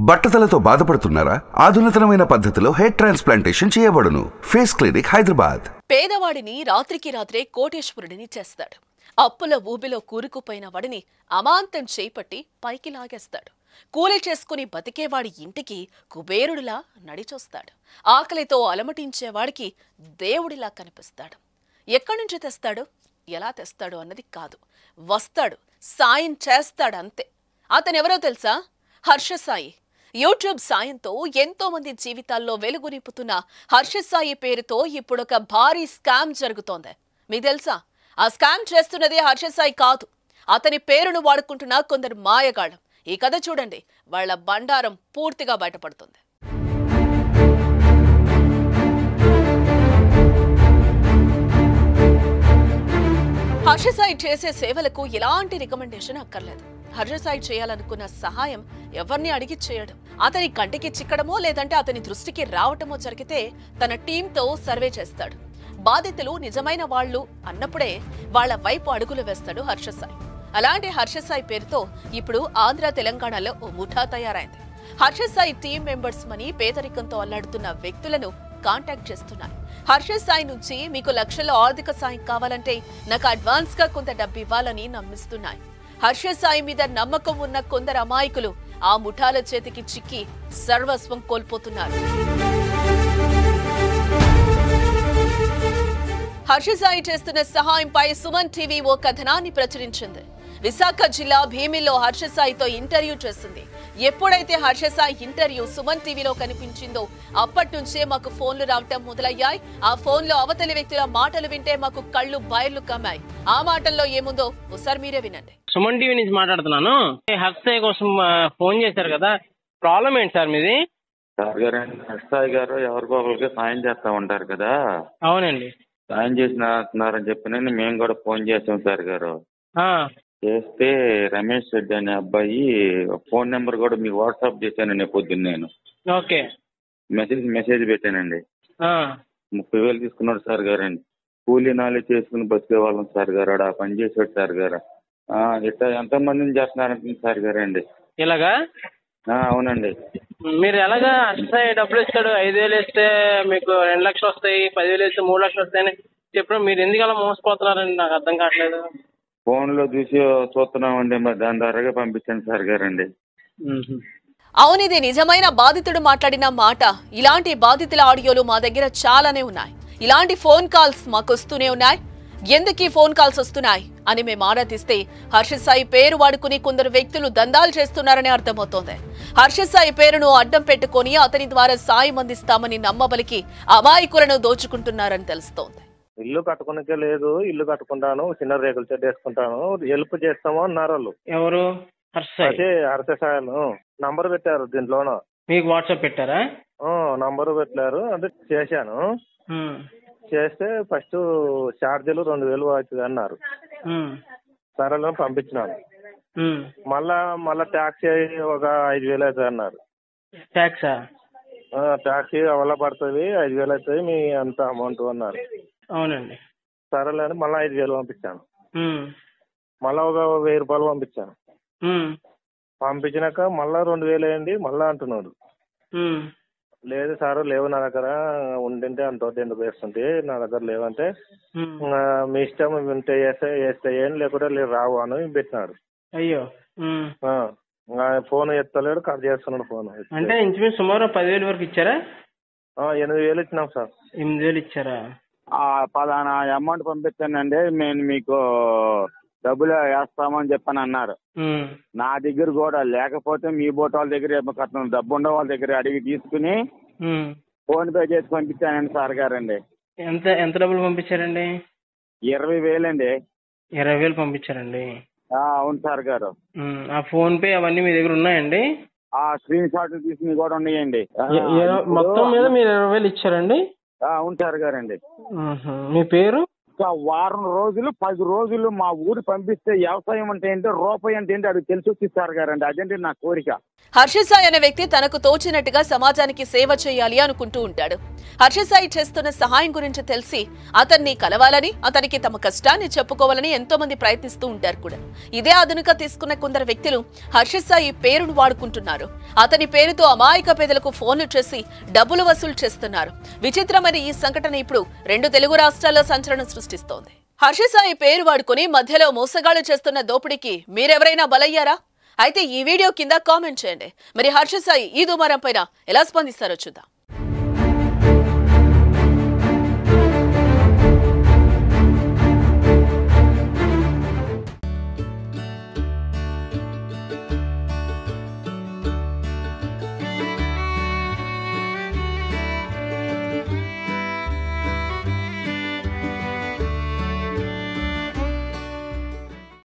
బట్టతలతో బాధపడుతున్నారా? ఆధునితనమైన పద్ధతిలో hair transplantation చేయబడును. Face clinic, Hyderabad. పేదవాడిని రాత్రికి రాత్రే కోటేశ్వరుడిని చేస్తాడు. అప్పుల ఊబిలో కూరుకుపోయిన వాడిని అమాంతం చేపట్టి పైకి లాగేస్తాడు. కూలి చేసుకుని బతికేవాడి ఇంటికి కుబేరుడిలా నడిచొస్తాడు. ఆకలితో అలమటించేవాడికి దేవుడిలా కనిపిస్తాడు. ఎక్కడి నుంచి తెస్తాడు, ఎలా తెస్తాడు అన్నది కాదు, వస్తాడు, సాయం చేస్తాడు అంతే. అతనెవరో తెలుసా? హర్షసాయి. యూట్యూబ్ సాయంతో ఎంతో మంది జీవితాల్లో వెలుగు నింపుతున్న హర్షసాయి పేరుతో ఇప్పుడొక భారీ స్కామ్ జరుగుతోంది. మీకు తెలుసా? ఆ స్కామ్ చేస్తున్నదే హర్షసాయి కాదు, అతని పేరును వాడుకుంటున్న కొందరు మాయగాళ్ళం. ఈ కథ చూడండి, వాళ్ల బండారం పూర్తిగా బయటపడుతుంది. హర్షసాయి చేసే సేవలకు ఎలాంటి రికమెండేషన్ అక్కర్లేదు. హర్షసాయి చేయాలనుకున్న సహాయం ఎవరిని అడిగి చేయడం, అతని కంటికి చిక్కడమో లేదంటే అతని దృష్టికి రావటమో జరిగితే తన టీంతో సర్వే చేస్తాడు. బాధితులు నిజమైన వాళ్ళు అన్నప్పుడే వాళ్ల వైపు అడుగులు వేస్తాడు హర్షసాయి. అలాంటి హర్షసాయి పేరుతో ఇప్పుడు ఆంధ్ర, తెలంగాణలో ఓ ముఠా తయారైంది. హర్షసాయి టీం మెంబర్స్ మని పేదరికంతో అల్లాడుతున్న వ్యక్తులను కాంటాక్ట్ చేస్తున్నారు. హర్షసాయి నుంచి మీకు లక్షల ఆర్థిక సాయం కావాలంటే నాకు అడ్వాన్స్ గా కొంత డబ్బు ఇవ్వాలని నమ్మిస్తున్నాయి. హర్షసాయి మీద నమ్మకం ఉన్న కొందరు అమాయకులు ఆ ముఠాల చేతికి చిక్కి సర్వస్వం కోల్పోతున్నారు. హర్షసాయి చేస్తున్న సహాయంపై సుమన్ టీవీ ఓ కథనాన్ని ప్రచురించింది. విశాఖ జిల్లా భీమిలో హర్షసాయితో ఇంటర్వ్యూ చేసింది. ఎప్పుడైతే హర్షసాయి ఇంటర్వ్యూ సుమన్ టీవీలో కనిపించిందో అప్పటి నుంచే మాకు ఫోన్లు రావటం మొదలయ్యాయి. ఆ ఫోన్లో అవతలి వ్యక్తుల మాటలు వింటే మాకు కళ్ళు బయర్లు కమ్మాయి. ఆ మాటల్లో ఏముందో ఒకసారి మీరే వినండి. సుమన్ టీవీ నుంచి మాట్లాడుతున్నాను. హర్షసాయి కోసం ఫోన్ చేశారు కదా, ప్రాబ్లం ఏంటి సార్ మీది? సార్ గారు, హర్షసాయి గారు ఎవరికో ఒకరికి సాయం చేస్తా ఉంటారు కదా. అవునండి, సాయం చేసినారని చెప్పి మేము కూడా ఫోన్ చేసాం సార్ గారు. చేస్తే రమేష్ రెడ్డి అనే అబ్బాయి ఫోన్ నెంబర్ కూడా మీకు వాట్సాప్ చేశానండి పొద్దున్న. నేను ఓకే మెసేజ్ పెట్టానండి. 30,000 తీసుకున్నాడు సార్ గారు అండి. కూలీ నాలి చేసుకుని బతికే వాళ్ళం సార్ గారు. ఆ పని చేసాడు సార్ గారు. ఇట్లా ఎంతమందిని చేస్తున్నారంటే సార్ గారు అండి ఇలాగా. అవునండి. మీరు ఎలాగా హర్షసాయి డబ్బులు ఇస్తాడు, 5,000 ఇస్తే మీకు 2 లక్షలు వస్తాయి, 10,000 ఇస్తే 3 లక్షలు వస్తాయని చెప్పడం మీరు ఎందుకు అలా మోసపోతున్నారండి? నాకు అర్థం కావట్లేదు. ఫోన్లో చూసి చూస్తున్నామండి, మరి దాని ద్వారాగా పంపించాను సార్ గారండి. అవును, ఇది నిజమైన బాధితుడు మాట్లాడిన మాట. ఇలాంటి బాధితుల ఆడియోలు మా దగ్గర చాలానే ఉన్నాయి. ఇలాంటి ఫోన్ కాల్స్ మాకు వస్తూనే ఉన్నాయి. ఎందుకు ఈ ఫోన్ కాల్స్ వస్తున్నాయి అని మేము ఆరాధిస్తే హర్షసాయి పేరు వాడుకుని కొందరు వ్యక్తులు దందాలు చేస్తున్నారని అర్థమవుతోంది. హర్షసాయి పేరును అడ్డం పెట్టుకుని అతని ద్వారా సాయం అందిస్తామని నమ్మబలికి అమాయకులను దోచుకుంటున్నారని తెలుస్తోంది. ఇల్లు కట్టుకునే లేదు, ఇల్లు కట్టుకుంటాను, చిన్న రేకుల చెట్టు వేసుకుంటాను, హెల్ప్ చేస్తాము అన్నారు వాళ్ళు. ఎవరు? అదే హర్షసాయి నంబర్ పెట్టారు దీంట్లోనూ. మీకు వాట్సాప్ పెట్టారా? నంబర్ పెట్టారు, అంటే చేశాను. చేస్తే ఫస్ట్ ఛార్జీలు 2,000 అవుతుంది అన్నారు. సరేలో పంపించినాను. మళ్ళా ట్యాక్సీ ఒక 5,000 అవుతుంది అన్నారు. ట్యాక్సీ అవలా పడుతుంది, 5,000 అవుతుంది మీ అంత అమౌంట్ అన్నారు. అవునండి. సరేలే అని మళ్ళీ 5,000 పంపించాను. మళ్ళా ఒక 1,000 రూపాయలు పంపించాను. పంపించినాక మళ్ళా 2,000 అయ్యింది మళ్ళా అంటున్నాడు. లేదు సార్, లేవు నా దగ్గర, ఉండింటే అంత ఎందుకు వేస్తుంటే నా దగ్గర లేవంటే మీ ఇష్టం ఉంటే వేస్తే ఏం, లేకుంటే లేదు రావు అని పెట్టినాడు. అయ్యో, ఫోన్ ఎత్తలేడు, కట్ చేస్తున్నాడు ఫోన్. అంటే ఇంచుమించు సుమారు 10,000 వరకు ఇచ్చారా? 8,000 ఇచ్చినాం సార్. 8,000 ఇచ్చారా? పలానా అమౌంట్ పంపించానండి, నేను మీకు డబ్బులు వేస్తామని చెప్పని అన్నారు. నా దగ్గర కూడా లేకపోతే మీ బోట్ వాళ్ళ దగ్గర డబ్బు ఉండే వాళ్ళ దగ్గర అడిగి తీసుకుని ఫోన్ పే చేసి పంపించానండి సార్ గారండి. ఎంత డబ్బులు పంపించారండి? 20,000 అండి. 20,000 పంపించారండి? అవును సార్ గారు. ఆ ఫోన్ పే అవన్నీ మీ దగ్గర ఉన్నాయండి? ఆ స్క్రీన్ షాట్ తీసి కూడా ఉన్నాయండి. మొత్తం మీద మీరు 20,000 ఇచ్చారండి? అవును సార్ గారండి. మీ పేరు? వారం రోజులు 10 రోజులు మా ఊరు పంపిస్తే వ్యవసాయం అంటే ఏంటో, రూపాయి అంటే ఏంటో అది తెలిసి వచ్చి సార్ గారండి. అదేంటి నా కోరిక. హర్షిత్ సాయి అనే వ్యక్తి తనకు తోచినట్టుగా సమాజానికి సేవ చేయాలి అనుకుంటూ ఉంటాడు. హర్షిత్ సాయి చేస్తున్న సహాయం గురించి తెలిసి అతన్ని కలవాలని, అతనికి తమ కష్టాన్ని చెప్పుకోవాలని ఎంతో మంది ప్రయత్నిస్తూ ఉంటారు కూడా. ఇదే అదునుగా తీసుకున్న కొందరు వ్యక్తులు హర్షిత్ సాయి పేరును వాడుకుంటున్నారు. అతని పేరుతో అమాయక పేదలకు ఫోన్లు చేసి డబ్బులు వసూలు చేస్తున్నారు. విచిత్రమైన ఈ సంఘటన ఇప్పుడు 2 తెలుగు రాష్ట్రాల్లో సంచలనం సృష్టిస్తోంది. హర్షిత్ సాయి పేరు వాడుకుని మధ్యలో మోసగాళ్లు చేస్తున్న దోపిడీకి మీరెవరైనా బలయ్యారా? అయితే ఈ వీడియో కింద కామెంట్ చేయండి. మరి హర్షిత్ సాయి ఈ దుమారం పైన ఎలా స్పందిస్తారో చూద్దాం.